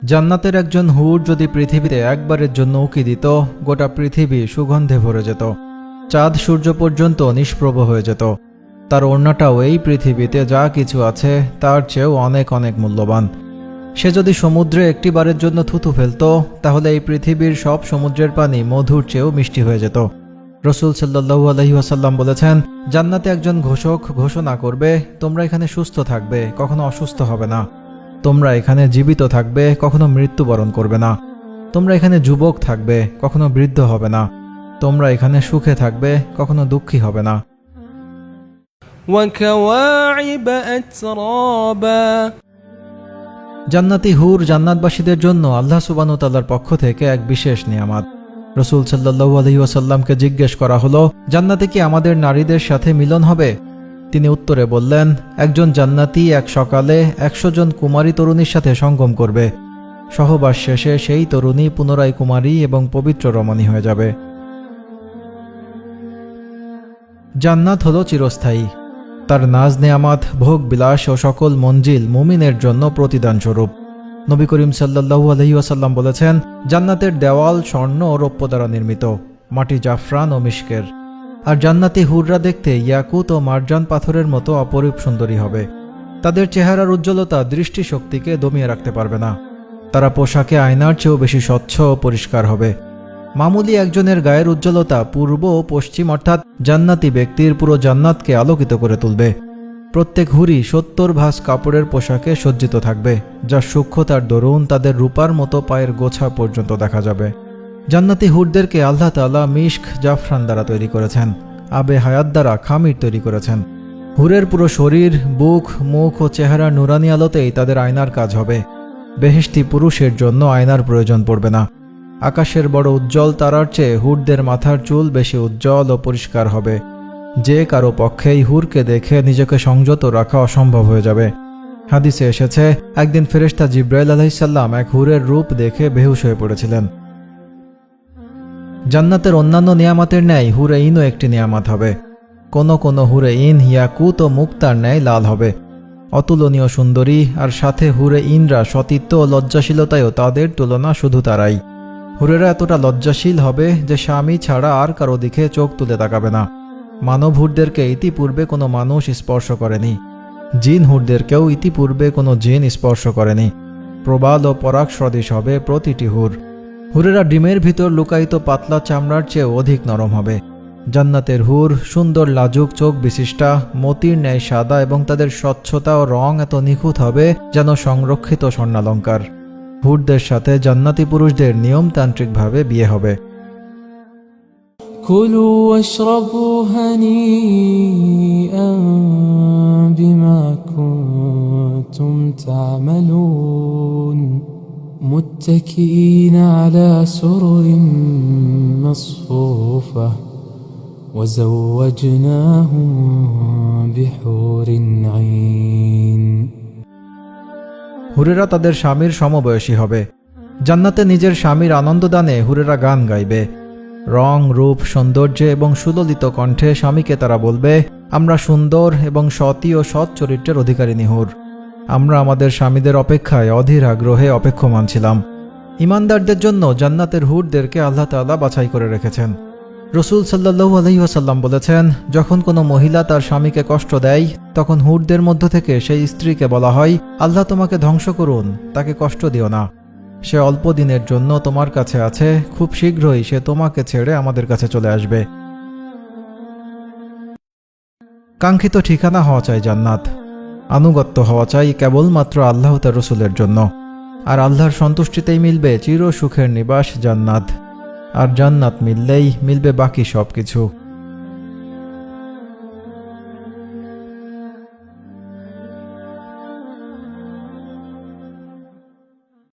জান্নাতের একজন হুর যদি পৃথিবীতে একবারের জন্য উকি দিত, গোটা পৃথিবী সুগন্ধে ভরে যেত, চাঁদ সূর্য পর্যন্ত নিষ্প্রভ হয়ে যেত। তার ওড়নাটাও এই পৃথিবীতে যা কিছু আছে তার চেয়েও অনেক অনেক মূল্যবান। সে যদি সমুদ্রে একটিবারের জন্য থুতু ফেলত, তাহলে এই পৃথিবীর সব সমুদ্রের পানি মধুর চেয়েও মিষ্টি হয়ে যেত। রসুল সাল্লাল্লাহু আলাইহি ওয়াসাল্লাম বলেছেন, জান্নাতে একজন ঘোষক ঘোষণা করবে, তোমরা এখানে সুস্থ থাকবে, কখনো অসুস্থ হবে না। তোমরা এখানে জীবিত থাকবে, কখনো মৃত্যুবরণ করবে না। তোমরা এখানে যুবক থাকবে, কখনো বৃদ্ধ হবে না। তোমরা এখানে সুখে থাকবে, কখনো দুঃখী হবে না। وكواعب أترابا। জান্নাতি হুর জান্নাতবাসীদের জন্য আল্লাহ সুবহানাহু ওয়া তাআলার পক্ষ থেকে এক বিশেষ নিয়ামত। রসুল সাল্লাল্লাহু আলাইহি ওয়াসাল্লামকে জিজ্ঞেস করা হলো, জান্নাতে কি আমাদের নারীদের সাথে মিলন হবে? তিনি উত্তরে বললেন, একজন জান্নাতি এক সকালে 100 জন কুমারী তরুণীর সাথে সঙ্গম করবে। সহবাস শেষে সেই তরুণী পুনরায় কুমারী এবং পবিত্র রমণী হয়ে যাবে। জান্নাত হলো চিরস্থায়ী। তার নাজ নেয়ামত, ভোগ বিলাস ও সকল মঞ্জিল মুমিনের জন্য প্রতিদান স্বরূপ। নবী করিম সাল্লাল্লাহু আলাইহি ওয়াসাল্লাম বলেছেন, জান্নাতের দেওয়াল স্বর্ণ ও রৌপ্য দ্বারা নির্মিত, মাটি জাফরান ও মিশকের। আর জান্নাতি হুররা দেখতে ইয়াকুত ও মার্জান পাথরের মতো অপরূপ সুন্দরী হবে। তাদের চেহারার উজ্জ্বলতা দৃষ্টিশক্তিকে দমিয়ে রাখতে পারবে না। তারা পোশাকে আয়নার চেয়েও বেশি স্বচ্ছ ও পরিষ্কার হবে। মামুলি একজনের গায়ের উজ্জ্বলতা পূর্ব ও পশ্চিম অর্থাৎ জান্নাতি ব্যক্তির পুরো জান্নাতকে আলোকিত করে তুলবে। প্রত্যেক হুরি 70 ভাঁজ কাপড়ের পোশাকে সজ্জিত থাকবে, যার সূক্ষ্মতার দরুন তাদের রূপার মতো পায়ের গোছা পর্যন্ত দেখা যাবে। জান্নাতি হুরদেরকে আল্লাহ তাআলা মিশক জাফরান দ্বারা তৈরি করেছেন, আবে হায়াত দ্বারা খামির তৈরি করেছেন। হুরের পুরো শরীর, বুক, মুখ ও চেহারা নুরানি আলোতেই তাদের আয়নার কাজ হবে। বেহেশতি পুরুষের জন্য আয়নার প্রয়োজন পড়বে না। আকাশের বড় উজ্জ্বল তারার চেয়ে হুরদের মাথার চুল বেশি উজ্জ্বল ও পরিষ্কার হবে। যে কারো পক্ষেই হুরকে দেখে নিজেকে সংযত রাখা অসম্ভব হয়ে যাবে। হাদিসে এসেছে, একদিন ফেরেশতা জিব্রাইল আলাইহিস সালাম এক হুরের রূপ দেখে বেহুশ হয়ে পড়েছিলেন। জান্নাতের অন্যান্য নিয়ামতের ন্যায় হুরে ইনও একটি নিয়ামত হবে। কোন কোন হুরে ইন ইয়াকুত ও মুক্তার ন্যায় লাল হবে। অতুলনীয় সুন্দরী, আর সাথে হুরে ইনরা সতীত্ব ও লজ্জাশীলতায়ও তাদের তুলনা শুধু তারাই। হুরেরা এতটা লজ্জাশীল হবে যে স্বামী ছাড়া আর কারো দিকে চোখ তুলে তাকাবে না। মানব হুরদেরকে ইতিপূর্বে কোনো মানুষ স্পর্শ করেনি। জিন হুরদেরকেও ইতিপূর্বে কোনো জিন স্পর্শ করেনি। প্রবাল ও পরাগ সদৃশ হবে প্রতিটি হুর। হুরেরা ডিমের ভিতর লুকায়িত পাতলা চামড়ার চেয়েও অধিক নরম হবে। জান্নাতের হুর সুন্দর লাজুক চোখ বিশিষ্টা, মতির ন্যায় সাদা এবং তাদের স্বচ্ছতা ও রং এত নিখুঁত হবে যেন সংরক্ষিত স্বর্ণালঙ্কার। হুরদের সাথে জান্নাতি পুরুষদের নিয়মতান্ত্রিকভাবে বিয়ে হবে। كلوا واشربوا هنيئا بما كنتم تعملون متكئين على سرر مصفوفة وزوجناهم بحور عين। হুরেরা তাদের স্বামীর সমবয়সী হবে। জান্নাতে নিজের স্বামীর আনন্দদানে হুরেরা গান গাইবে। রং, রূপ, সৌন্দর্যে এবং সুললিত কণ্ঠে স্বামীকে তারা বলবে, আমরা সুন্দর এবং সতী ও সৎ চরিত্রের অধিকারিণী হুর। আমরা আমাদের স্বামীদের অপেক্ষায় অধীর আগ্রহে অপেক্ষমান ছিলাম। ইমানদারদের জন্য জান্নাতের হুরদেরকে আল্লাহ তাআলা বাছাই করে রেখেছেন। রসুল সাল্লাল্লাহু আলাইহি ওয়াসাল্লাম বলেছেন, যখন কোনো মহিলা তার স্বামীকে কষ্ট দেয়, তখন হুরদের মধ্য থেকে সেই স্ত্রীকে বলা হয়, আল্লাহ তোমাকে ধ্বংস করুন, তাকে কষ্ট দিও না। সে অল্প দিনের জন্য তোমার কাছে আছে, খুব শীঘ্রই সে তোমাকে ছেড়ে আমাদের কাছে চলে আসবে। কাঙ্ক্ষিত ঠিকানা হওয়া চাই জান্নাত। আনুগত্য হওয়া চাই কেবলমাত্র আল্লাহ তার রসুলের জন্য। আর আল্লাহর সন্তুষ্টিতেই মিলবে চির সুখের নিবাস জান্নাত। আর জান্নাত মিললেই মিলবে বাকি সব কিছু।